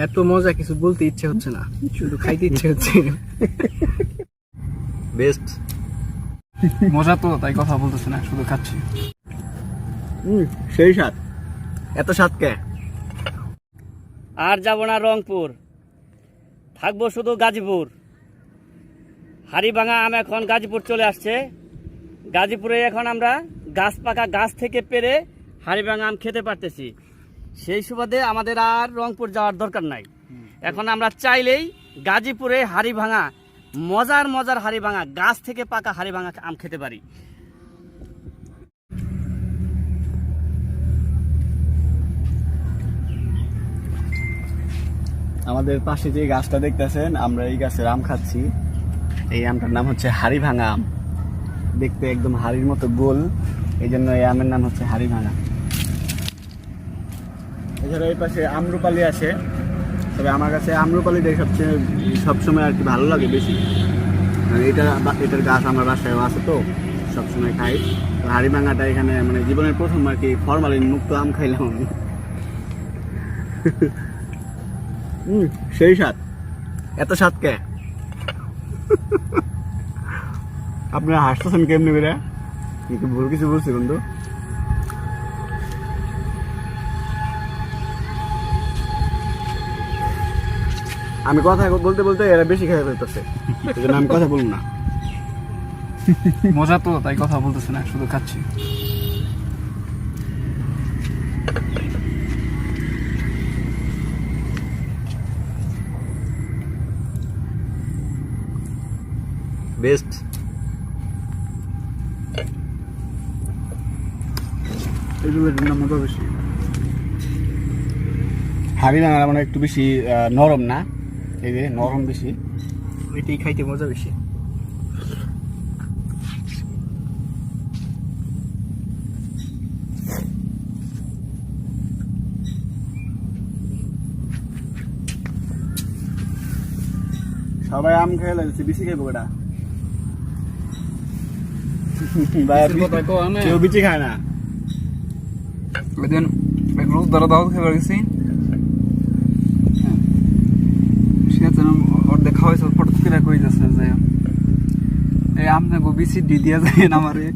এত মজা কিছু বলতে ইচ্ছে হচ্ছে না, শুধু খাইতে ইচ্ছে হচ্ছে। বেস্ট মজা তো তাই কথা বলতেছে না, শুধু খাচ্ছি। সেই স্বাদ, এত স্বাদ কে? আর যাব না রংপুর, থাকবো শুধু গাজীপুর। হাড়িভাঙা আম এখন গাজীপুর চলে আসছে। গাজীপুরে এখন আমরা গাছ পাকা গাছ থেকে পেরে হাড়িভাঙা আম খেতে পারতেছি। সেই সুবাদে আমাদের আর রংপুর যাওয়ার দরকার নাই। এখন আমরা চাইলেই গাজীপুরে হাড়িভাঙা মজার মজার হাড়িভাঙা গাছ থেকে পাকা হাড়িভাঙা আম খেতে পারি। আমাদের পাশে যে গাছটা দেখতেছেন, আমরা এই গাছের আম খাচ্ছি। এই আমটার নাম হচ্ছে হাড়িভাঙা আম। দেখতে একদম হাড়ির মতো গোল, এই জন্য এই আমের নাম হচ্ছে হাড়িভাঙা। এছাড়া এই পাশে আম্রপালি আছে, তবে আমার কাছে আম্রপালিটাই সবসময় আর কি ভালো লাগে বেশি। মানে এটার গাছ আমার বাসায়ও আছে, তো সবসময় খাই। তো হাড়িভাঙাটা এখানে মানে জীবনের প্রথম আর কি ফরমালিন মুক্ত আম খাইলাম আমি। সেই স্বাদ, এত স্বাদ কে? আপনারা হাসতেছেন কেমনি করে? কিন্তু ভুল কিছু বলছি বন্ধু। আমি কথা বলতে বলতে এরা বেশি খেয়ে ফেলতেছে, এই জন্য আমি কথা বলবো না। মজা তো তাই কথা বলতেছে না, শুধু খাচ্ছি। বেস্ট। এগুলোর নাম মতো বেশি। হাড়িভাঙা মানে একটু বেশি নরম না, এই যে নরম বেশি, এটাই খাইতে মজা বেশি। সবাই আম খেয়ে লাগছে, বেশি খাইবো এটা। কেউ বিচি খায় না। ওই দিন এক রোজ ধরা দাওয়াত খেয়ে গেছি, সে অর্ধেক খাওয়াইছে, ফটো তুলে কই যাচ্ছে যে এই আমনে গো বিসি দি দিয়া যায় না আমারে।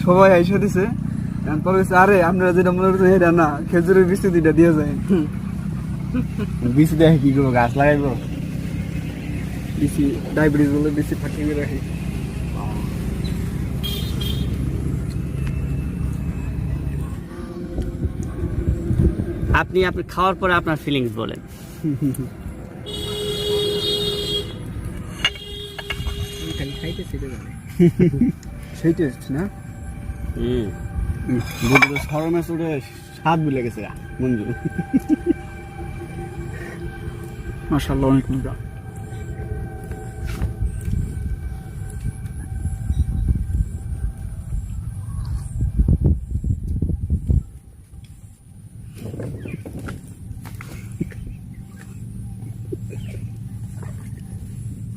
সবাই আইসা দিছে, পরে আরে আপনারা যেটা মনে করছে এটা না, খেজুরের বিসি দুইটা দিয়ে যায়। বিচি দেখে কি করবো, গাছ লাগাইবো? বিসি ডায়াবেটিস বলে বিসি ফাটিয়ে রাখি। আপনি খাওয়ার পরে আপনার ফিলিংস বলেন। সেই টেস্ট না? সরমে চড়ে স্বাদ মিলে গেছে মঞ্জু। মাশাআল্লাহ, অনেক মজা।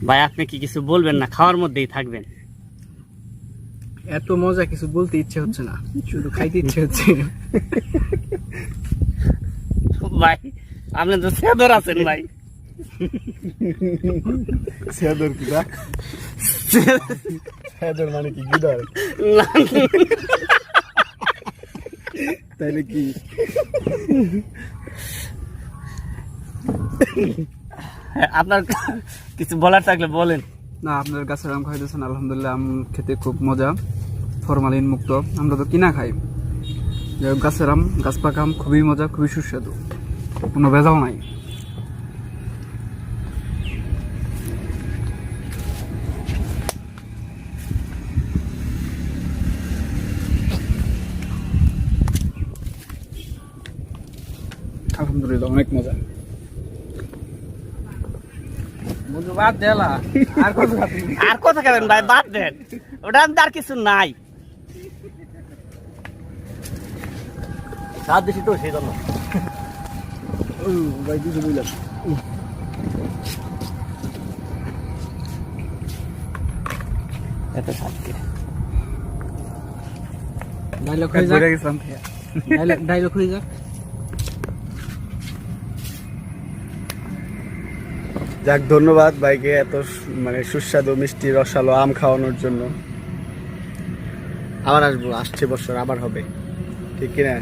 ভাই আপনি কি কিছু বলবেন না, খাওয়ার মধ্যেই থাকবেন? এত মজা কিছু বলতে ইচ্ছে হচ্ছে না, শুধু খাইতে ইচ্ছে হচ্ছে। ভাই আপনি তো সেদর আছেন ভাই। সেদর কি? সেদর মানে কি? গিদার? তাইলে কি? আপনার কিছু বলার থাকলে বলেন। না, আপনার গাছের আম খাইতেছেন, আলহামদুলিল্লাহ। আম খেতে খুব মজা, ফরমালিন মুক্ত। আমরা তো কিনা খাই, গাছের আম, গাছ পাকা আম খুবই মজা, খুবই সুস্বাদু, কোনো ভেজাল নাই। আলহামদুলিল্লাহ, অনেক মজা। বাদ দেলা আর কথা খাবেন ভাই, বাদ দেন, ওটা আর কিছু নাই। স্বাদ বেশি তো, সেই জন্য। ভাই কিছু বুঝলাম। এত স্বাদ কে? ডায়লগ হয়ে যাক। যাক, ধন্যবাদ ভাইকে এত মানে সুস্বাদু মিষ্টি রসালো আম খাওয়ানোর জন্য। আবার আসবো, আসছে বছর আবার হবে, ঠিক কিনা?